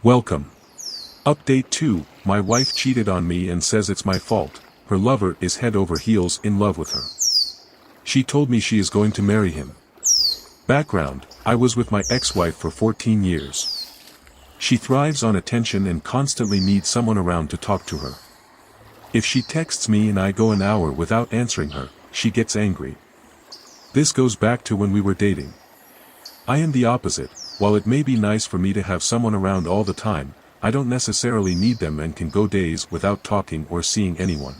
Welcome. Update 2, my wife cheated on me and says it's my fault. Her lover is head over heels in love with her. She told me she is going to marry him. Background, I was with my ex-wife for 14 years. She thrives on attention and constantly needs someone around to talk to her. If she texts me and I go an hour without answering her, she gets angry. This goes back to when we were dating. I am the opposite. While it may be nice for me to have someone around all the time, I don't necessarily need them and can go days without talking or seeing anyone.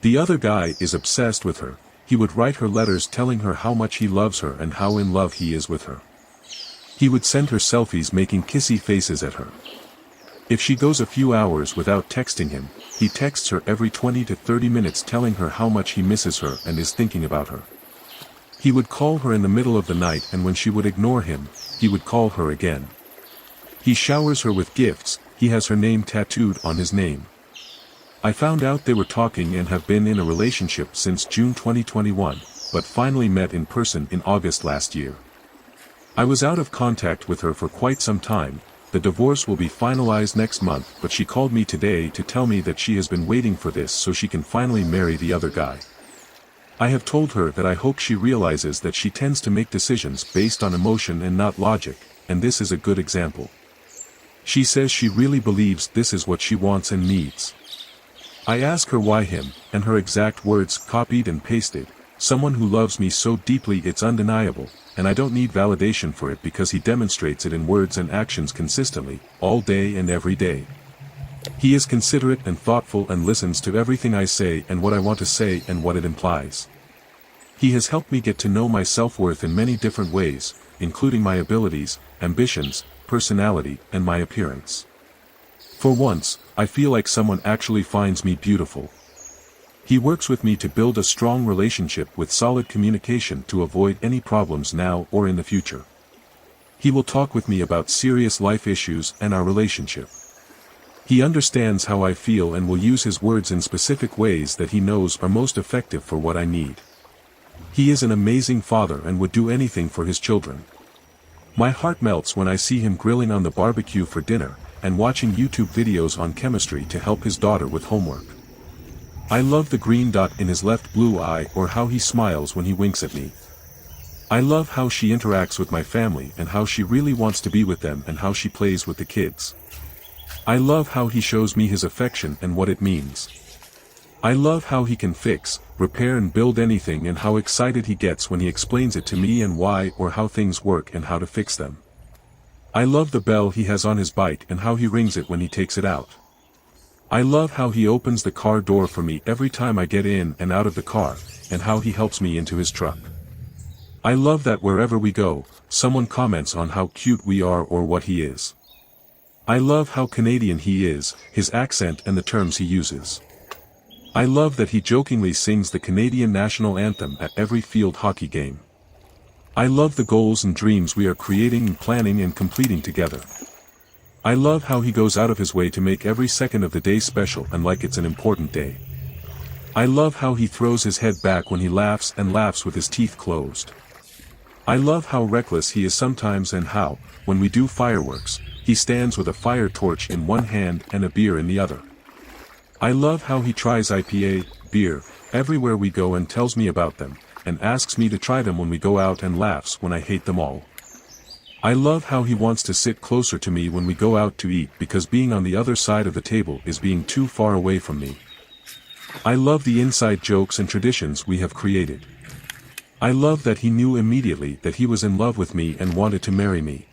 The other guy is obsessed with her. He would write her letters telling her how much he loves her and how in love he is with her. He would send her selfies making kissy faces at her. If she goes a few hours without texting him, he texts her every 20 to 30 minutes telling her how much he misses her and is thinking about her. He would call her in the middle of the night, and when she would ignore him, he would call her again. He showers her with gifts. He has her name tattooed on his name. I found out they were talking and have been in a relationship since June 2021, but finally met in person in August last year. I was out of contact with her for quite some time. The divorce will be finalized next month, but she called me today to tell me that she has been waiting for this so she can finally marry the other guy. I have told her that I hope she realizes that she tends to make decisions based on emotion and not logic, and this is a good example. She says she really believes this is what she wants and needs. I ask her why him, and her exact words, copied and pasted, "Someone who loves me so deeply it's undeniable, and I don't need validation for it because he demonstrates it in words and actions consistently, all day and every day. He is considerate and thoughtful and listens to everything I say and what I want to say and what it implies. He has helped me get to know my self-worth in many different ways, including my abilities, ambitions, personality, and my appearance. For once, I feel like someone actually finds me beautiful. He works with me to build a strong relationship with solid communication to avoid any problems now or in the future. He will talk with me about serious life issues and our relationship. He understands how I feel and will use his words in specific ways that he knows are most effective for what I need. He is an amazing father and would do anything for his children. My heart melts when I see him grilling on the barbecue for dinner, and watching YouTube videos on chemistry to help his daughter with homework. I love the green dot in his left blue eye or how he smiles when he winks at me. I love how she interacts with my family and how she really wants to be with them and how she plays with the kids. I love how he shows me his affection and what it means. I love how he can fix, repair and build anything and how excited he gets when he explains it to me and why or how things work and how to fix them. I love the bell he has on his bike and how he rings it when he takes it out. I love how he opens the car door for me every time I get in and out of the car, and how he helps me into his truck. I love that wherever we go, someone comments on how cute we are or what he is. I love how Canadian he is, his accent and the terms he uses. I love that he jokingly sings the Canadian national anthem at every field hockey game. I love the goals and dreams we are creating and planning and completing together. I love how he goes out of his way to make every second of the day special and like it's an important day. I love how he throws his head back when he laughs and laughs with his teeth closed. I love how reckless he is sometimes and how, when we do fireworks, he stands with a fire torch in one hand and a beer in the other. I love how he tries IPA, beer, everywhere we go and tells me about them, and asks me to try them when we go out and laughs when I hate them all. I love how he wants to sit closer to me when we go out to eat because being on the other side of the table is being too far away from me. I love the inside jokes and traditions we have created. I love that he knew immediately that he was in love with me and wanted to marry me.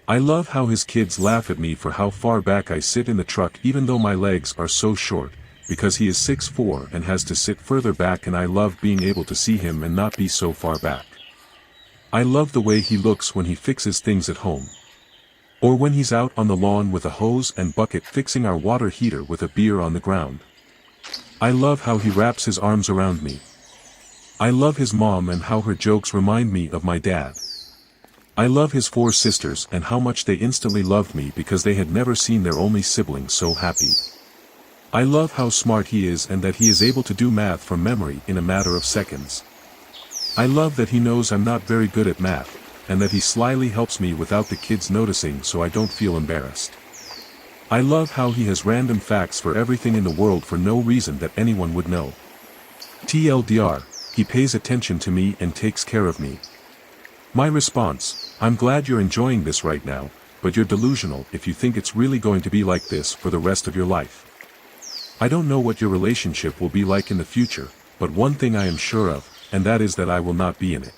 I love how his kids laugh at me for how far back I sit in the truck even though my legs are so short, because he is 6'4" and has to sit further back, and I love being able to see him and not be so far back. I love the way he looks when he fixes things at home. Or when he's out on the lawn with a hose and bucket fixing our water heater with a beer on the ground. I love how he wraps his arms around me. I love his mom and how her jokes remind me of my dad. I love his 4 sisters and how much they instantly loved me because they had never seen their only sibling so happy. I love how smart he is and that he is able to do math from memory in a matter of seconds. I love that he knows I'm not very good at math, and that he slyly helps me without the kids noticing so I don't feel embarrassed. I love how he has random facts for everything in the world for no reason that anyone would know. TLDR, he pays attention to me and takes care of me. My response: I'm glad you're enjoying this right now, but you're delusional if you think it's really going to be like this for the rest of your life. I don't know what your relationship will be like in the future, but one thing I am sure of, and that is that I will not be in it.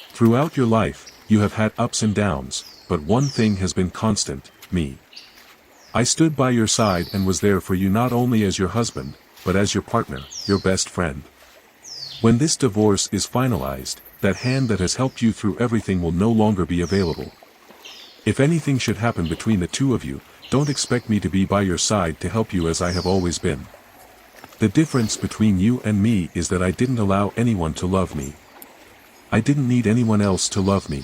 Throughout your life, you have had ups and downs, but one thing has been constant: me. I stood by your side and was there for you not only as your husband, but as your partner, your best friend. When this divorce is finalized, that hand that has helped you through everything will no longer be available. If anything should happen between the two of you, don't expect me to be by your side to help you as I have always been. The difference between you and me is that I didn't allow anyone to love me. I didn't need anyone else to love me.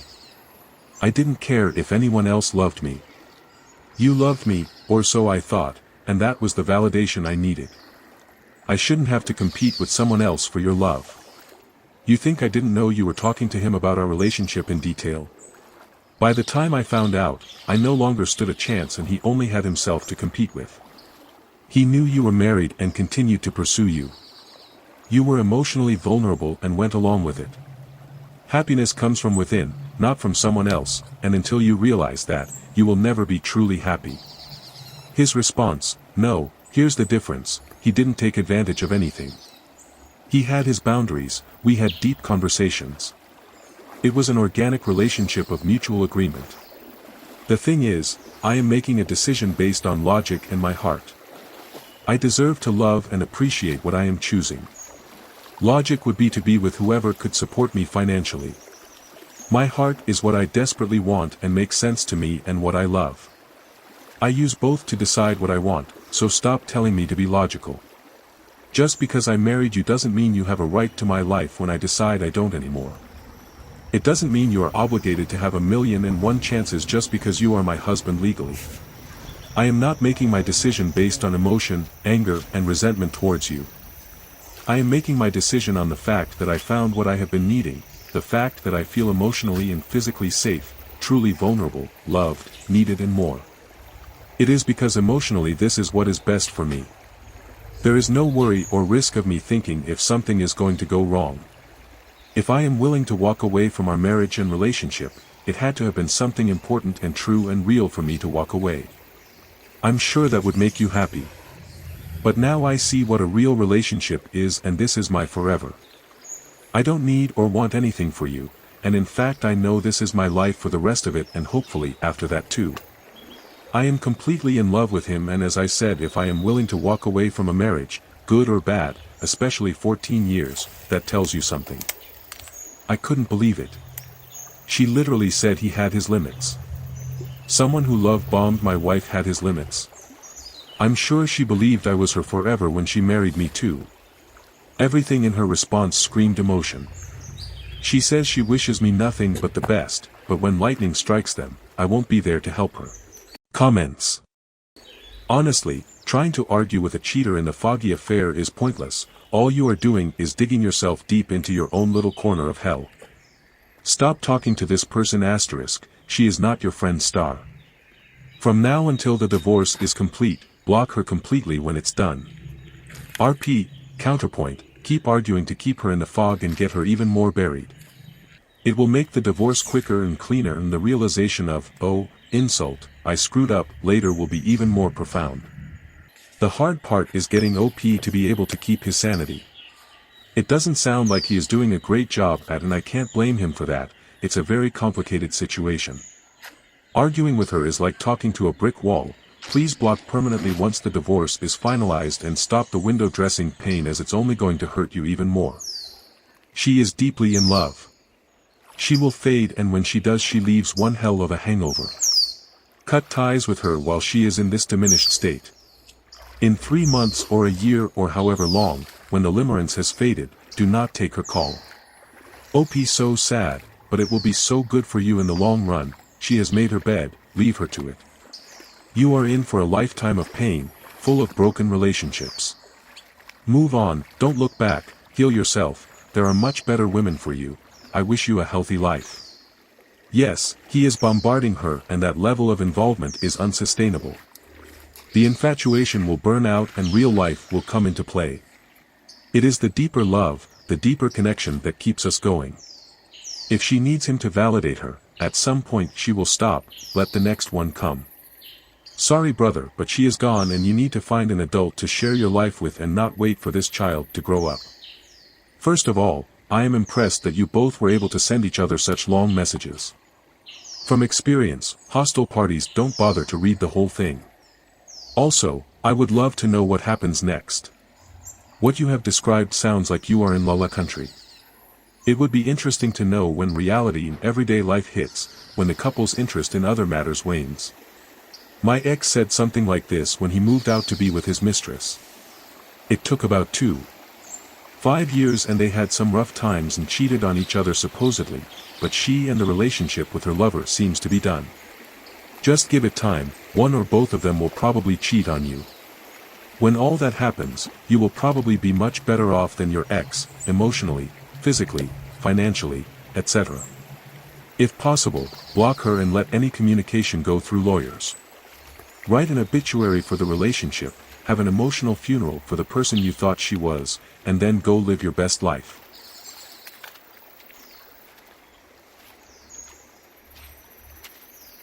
I didn't care if anyone else loved me. You loved me, or so I thought, and that was the validation I needed. I shouldn't have to compete with someone else for your love. You think I didn't know you were talking to him about our relationship in detail? By the time I found out, I no longer stood a chance and he only had himself to compete with. He knew you were married and continued to pursue you. You were emotionally vulnerable and went along with it. Happiness comes from within, not from someone else, and until you realize that, you will never be truly happy. His response: no, here's the difference, he didn't take advantage of anything. He had his boundaries, we had deep conversations. It was an organic relationship of mutual agreement. The thing is, I am making a decision based on logic and my heart. I deserve to love and appreciate what I am choosing. Logic would be to be with whoever could support me financially. My heart is what I desperately want and makes sense to me and what I love. I use both to decide what I want, so stop telling me to be logical. Just because I married you doesn't mean you have a right to my life when I decide I don't anymore. It doesn't mean you are obligated to have 1,000,001 chances just because you are my husband legally. I am not making my decision based on emotion, anger, and resentment towards you. I am making my decision on the fact that I found what I have been needing, the fact that I feel emotionally and physically safe, truly vulnerable, loved, needed and more. It is because emotionally this is what is best for me. There is no worry or risk of me thinking if something is going to go wrong. If I am willing to walk away from our marriage and relationship, it had to have been something important and true and real for me to walk away. I'm sure that would make you happy. But now I see what a real relationship is, and this is my forever. I don't need or want anything for you, and in fact I know this is my life for the rest of it and hopefully after that too. I am completely in love with him, and as I said, if I am willing to walk away from a marriage, good or bad, especially 14 years, that tells you something. I couldn't believe it. She literally said he had his limits. Someone who love-bombed my wife had his limits. I'm sure she believed I was her forever when she married me too. Everything in her response screamed emotion. She says she wishes me nothing but the best, but when lightning strikes them, I won't be there to help her. Comments. Honestly, trying to argue with a cheater in a foggy affair is pointless. All you are doing is digging yourself deep into your own little corner of hell. Stop talking to this person *, she is not your friend *. From now until the divorce is complete, block her completely when it's done. RP, counterpoint, keep arguing to keep her in the fog and get her even more buried. It will make the divorce quicker and cleaner, and the realization of, oh, insult, I screwed up, later will be even more profound. The hard part is getting OP to be able to keep his sanity. It doesn't sound like he is doing a great job at, and I can't blame him for that. It's a very complicated situation. Arguing with her is like talking to a brick wall. Please block permanently once the divorce is finalized and stop the window dressing pain, as it's only going to hurt you even more. She is deeply in love. She will fade, and when she does she leaves one hell of a hangover. Cut ties with her while she is in this diminished state. In 3 months or a year or however long, when the limerence has faded, do not take her call. OP so sad, but it will be so good for you in the long run. She has made her bed, leave her to it. You are in for a lifetime of pain, full of broken relationships. Move on, don't look back, heal yourself, there are much better women for you. I wish you a healthy life. Yes, he is bombarding her and that level of involvement is unsustainable. The infatuation will burn out and real life will come into play. It is the deeper love, the deeper connection that keeps us going. If she needs him to validate her, at some point she will stop, let the next one come. Sorry brother, but she is gone and you need to find an adult to share your life with and not wait for this child to grow up. First of all, I am impressed that you both were able to send each other such long messages. From experience, hostile parties don't bother to read the whole thing. Also, I would love to know what happens next. What you have described sounds like you are in La La country. It would be interesting to know when reality in everyday life hits, when the couple's interest in other matters wanes. My ex said something like this when he moved out to be with his mistress. It took about 5 years and they had some rough times and cheated on each other supposedly, but she and the relationship with her lover seems to be done. Just give it time, one or both of them will probably cheat on you. When all that happens, you will probably be much better off than your ex, emotionally, physically, financially, etc. If possible, block her and let any communication go through lawyers. Write an obituary for the relationship, have an emotional funeral for the person you thought she was, and then go live your best life.